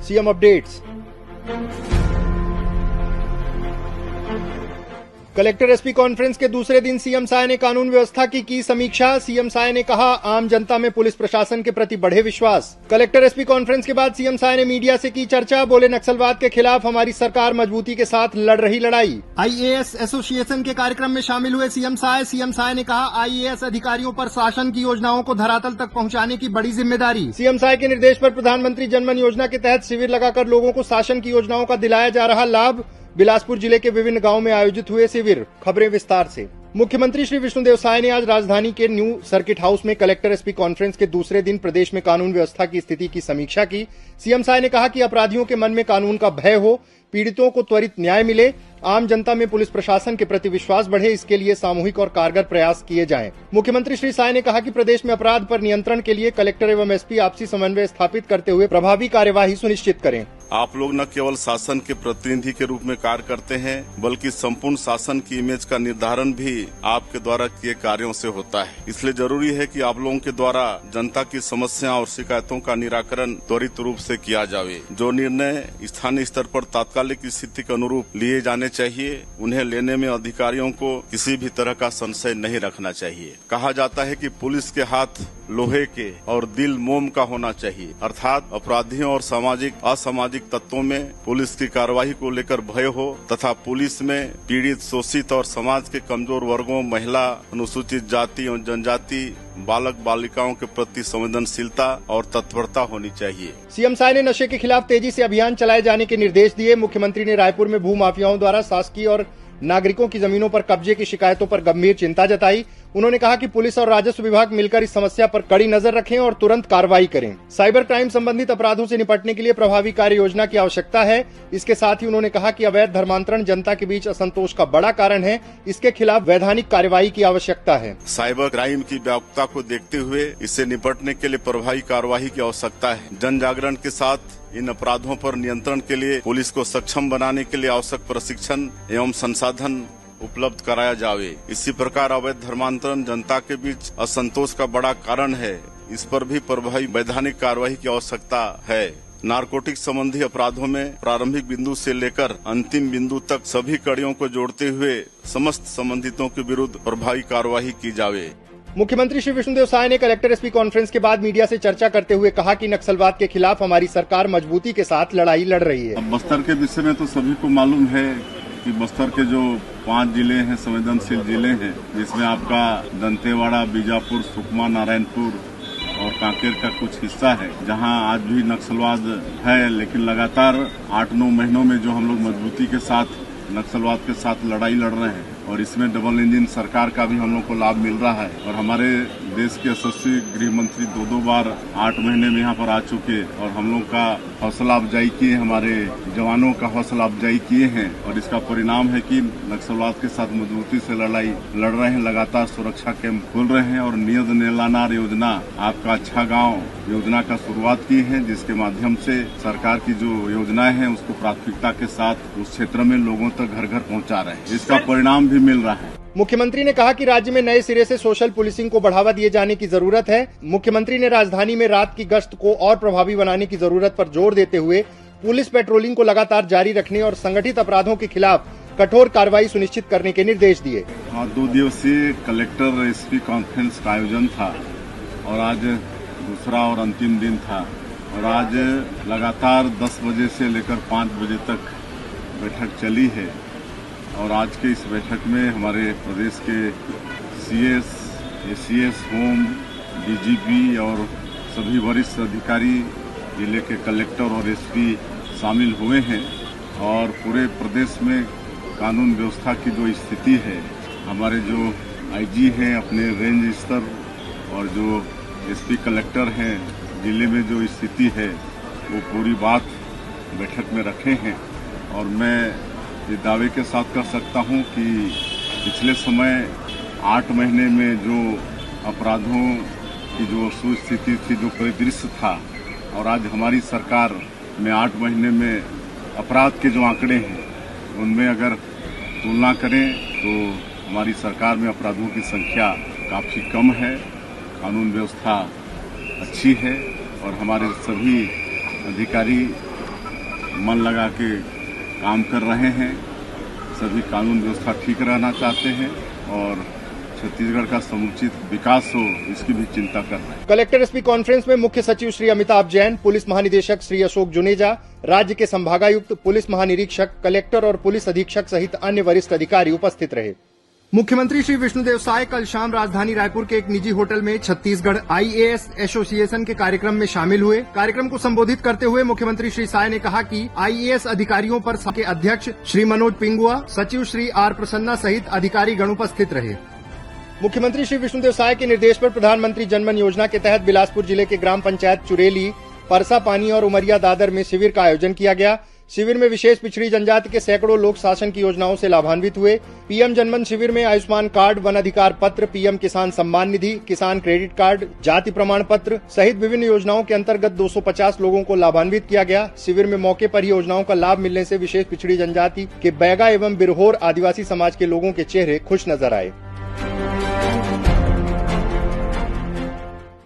CM updates. Collector SP conference के दूसरे दिन सीएम साय ने कानून व्यवस्था की समीक्षा। सीएम साय ने कहा, आम जनता में पुलिस प्रशासन के प्रति बढ़े विश्वास। कलेक्टर एसपी कॉन्फ्रेंस के बाद सीएम साय ने मीडिया से की चर्चा। बोले, नक्सलवाद के खिलाफ हमारी सरकार मजबूती के साथ लड़ रही लड़ाई। आईएएस एसोसिएशन के कार्यक्रम में शामिल हुए सीएम साय ने कहा, आईएएस अधिकारियों पर शासन की योजनाओं को धरातल तक पहुंचाने की बड़ी जिम्मेदारी। सीएम साय के निर्देश पर प्रधानमंत्री जनमन योजना के तहत शिविर लगाकर लोगों को शासन की योजनाओं का दिलाया जा रहा लाभ। बिलासपुर जिले के विभिन्न गांवों में आयोजित हुए शिविर। खबरें विस्तार से। मुख्यमंत्री श्री विष्णुदेव साय ने आज राजधानी के न्यू सर्किट हाउस में कलेक्टर एसपी कॉन्फ्रेंस के दूसरे दिन प्रदेश में कानून व्यवस्था की स्थिति की समीक्षा की। सीएम साय ने कहा कि अपराधियों के मन में कानून का भय हो, पीड़ितों को त्वरित न्याय मिले, आम जनता में पुलिस प्रशासन के प्रति विश्वास बढ़े, इसके लिए सामूहिक और कारगर प्रयास किए जाएं। मुख्यमंत्री श्री साय ने कहा कि प्रदेश में अपराध पर नियंत्रण के लिए कलेक्टर एवं एसपी आपसी समन्वय स्थापित करते हुए प्रभावी कार्यवाही सुनिश्चित करें। आप लोग न केवल शासन के प्रतिनिधि के रूप में कार्य करते हैं, बल्कि संपूर्ण शासन की इमेज का निर्धारण भी आपके द्वारा किए कार्यों से होता है। इसलिए जरूरी है कि आप लोगों के द्वारा जनता की समस्या और शिकायतों का निराकरण त्वरित रूप से किया जावे। जो निर्णय स्थानीय स्तर पर तात्कालिक स्थिति के अनुरूप लिए जाने चाहिए, उन्हें लेने में अधिकारियों को किसी भी तरह का संशय नहीं रखना चाहिए। कहा जाता है कि पुलिस के हाथ लोहे के और दिल मोम का होना चाहिए, अर्थात अपराधियों और असामाजिक तत्वों में पुलिस की कार्रवाई को लेकर भय हो तथा पुलिस में पीड़ित, शोषित और समाज के कमजोर वर्गों, महिला, अनुसूचित जाति और जनजाति, बालक बालिकाओं के प्रति संवेदनशीलता और तत्परता होनी चाहिए। सीएम साय ने नशे के खिलाफ तेजी से अभियान चलाए जाने के निर्देश दिए। मुख्यमंत्री ने रायपुर में भू माफियाओं द्वारा शासकीय और नागरिकों की जमीनों पर कब्जे की शिकायतों पर गंभीर चिंता जताई। उन्होंने कहा कि पुलिस और राजस्व विभाग मिलकर इस समस्या पर कड़ी नजर रखें और तुरंत कार्रवाई करें। साइबर क्राइम संबंधित अपराधों से निपटने के लिए प्रभावी कार्य योजना की आवश्यकता है। इसके साथ ही उन्होंने कहा कि अवैध धर्मांतरण जनता के बीच असंतोष का बड़ा कारण है, इसके खिलाफ वैधानिक कार्यवाही की आवश्यकता है। साइबर क्राइम की व्यापकता को देखते हुए इससे निपटने के लिए प्रभावी कार्यवाही की आवश्यकता है। जन जागरण के साथ इन अपराधों पर नियंत्रण के लिए पुलिस को सक्षम बनाने के लिए आवश्यक प्रशिक्षण एवं संसाधन उपलब्ध कराया जावे। इसी प्रकार अवैध धर्मांतरण जनता के बीच असंतोष का बड़ा कारण है, इस पर भी प्रभावी वैधानिक कार्यवाही की आवश्यकता है। नारकोटिक संबंधी अपराधों में प्रारंभिक बिंदु से लेकर अंतिम बिंदु तक सभी कड़ियों को जोड़ते हुए समस्त संबंधितों के विरुद्ध प्रभावी कार्यवाही की जावे। मुख्यमंत्री श्री विष्णुदेव साय ने कलेक्टर एसपी कॉन्फ्रेंस के बाद मीडिया से चर्चा करते हुए कहा कि नक्सलवाद के खिलाफ हमारी सरकार मजबूती के साथ लड़ाई लड़ रही है। अब बस्तर के विषय में तो सभी को मालूम है कि बस्तर के जो 5 जिले हैं संवेदनशील जिले हैं, जिसमें आपका दंतेवाड़ा, बीजापुर, सुकमा, नारायणपुर और कांकेर का कुछ हिस्सा है, जहां आज भी नक्सलवाद है। लेकिन लगातार 8-9 महीनों में जो हम लोग मजबूती के साथ नक्सलवाद के साथ लड़ाई लड़ रहे हैं और इसमें डबल इंजन सरकार का भी हम लोग को लाभ मिल रहा है। और हमारे देश के यशस्वी गृह मंत्री 2 बार 8 महीने में यहाँ पर आ चुके और हम लोग का हौसला अफजाई किए, हमारे जवानों का हौसला अफजाई किए हैं। और इसका परिणाम है कि नक्सलवाद के साथ मजबूती से लड़ाई लड़ रहे हैं। लगातार सुरक्षा कैंप खोल रहे हैं और नियत नेलानार योजना, आपका अच्छा गाँव योजना का शुरुआत की है, जिसके माध्यम से सरकार की जो योजनाएं हैं उसको प्राथमिकता के साथ उस क्षेत्र में लोगों तक घर घर पहुँचा रहे हैं। इसका परिणाम भी मिल रहा है। मुख्यमंत्री ने कहा कि राज्य में नए सिरे से सोशल पुलिसिंग को बढ़ावा दिए जाने की जरूरत है। मुख्यमंत्री ने राजधानी में रात की गश्त को और प्रभावी बनाने की जरूरत पर जोर देते हुए पुलिस पेट्रोलिंग को लगातार जारी रखने और संगठित अपराधों के खिलाफ कठोर कार्रवाई सुनिश्चित करने के निर्देश दिए। 2 दिवसीय कलेक्टर एसपी कॉन्फ्रेंस का आयोजन था और आज दूसरा और अंतिम दिन था। और आज लगातार 10 बजे से लेकर 5 बजे तक बैठक चली है। और आज के इस बैठक में हमारे प्रदेश के सीएस, एसीएस, होम, डीजीपी और सभी वरिष्ठ अधिकारी, जिले के कलेक्टर और एसपी शामिल हुए हैं। और पूरे प्रदेश में कानून व्यवस्था की जो स्थिति है, हमारे जो आईजी हैं अपने रेंज स्तर और जो एसपी कलेक्टर हैं जिले में जो स्थिति है, वो पूरी बात बैठक में रखे हैं। और मैं ये दावे के साथ कर सकता हूं कि पिछले समय 8 महीने में जो अपराधों की जो सुस्थिति थी, जो परिदृश्य था, और आज हमारी सरकार में 8 महीने में अपराध के जो आंकड़े हैं उनमें अगर तुलना करें तो हमारी सरकार में अपराधों की संख्या काफ़ी कम है, कानून व्यवस्था अच्छी है और हमारे सभी अधिकारी मन लगा के काम कर रहे हैं। सभी कानून व्यवस्था ठीक रहना चाहते हैं और छत्तीसगढ़ का समुचित विकास हो, इसकी भी चिंता कर रहे हैं। कलेक्टर एसपी कॉन्फ्रेंस में मुख्य सचिव श्री अमिताभ जैन, पुलिस महानिदेशक श्री अशोक जुनेजा, राज्य के संभागायुक्त, पुलिस महानिरीक्षक, कलेक्टर और पुलिस अधीक्षक सहित अन्य वरिष्ठ अधिकारी उपस्थित रहे। मुख्यमंत्री श्री विष्णुदेव साय कल शाम राजधानी रायपुर के एक निजी होटल में छत्तीसगढ़ IAS एसोसिएशन के कार्यक्रम में शामिल हुए। कार्यक्रम को संबोधित करते हुए मुख्यमंत्री श्री साय ने कहा कि IAS अधिकारियों पर के अध्यक्ष श्री मनोज पिंगुआ, सचिव श्री R प्रसन्ना सहित अधिकारी गण उपस्थित रहे। मुख्यमंत्री श्री विष्णुदेव साय के निर्देश पर प्रधानमंत्री जनमन योजना के तहत बिलासपुर जिले के ग्राम पंचायत चुरेली, परसा पानी और उमरिया दादर में शिविर का आयोजन किया गया। शिविर में विशेष पिछड़ी जनजाति के सैकड़ों लोग शासन की योजनाओं से लाभान्वित हुए। पीएम जनमन शिविर में आयुष्मान कार्ड, वन अधिकार पत्र, पीएम किसान सम्मान निधि, किसान क्रेडिट कार्ड, जाति प्रमाण पत्र सहित विभिन्न योजनाओं के अंतर्गत 250 लोगों को लाभान्वित किया गया। शिविर में मौके पर ही योजनाओं का लाभ मिलने से विशेष पिछड़ी जनजाति के बैगा एवं बिरहोर आदिवासी समाज के लोगों के चेहरे खुश नजर आए।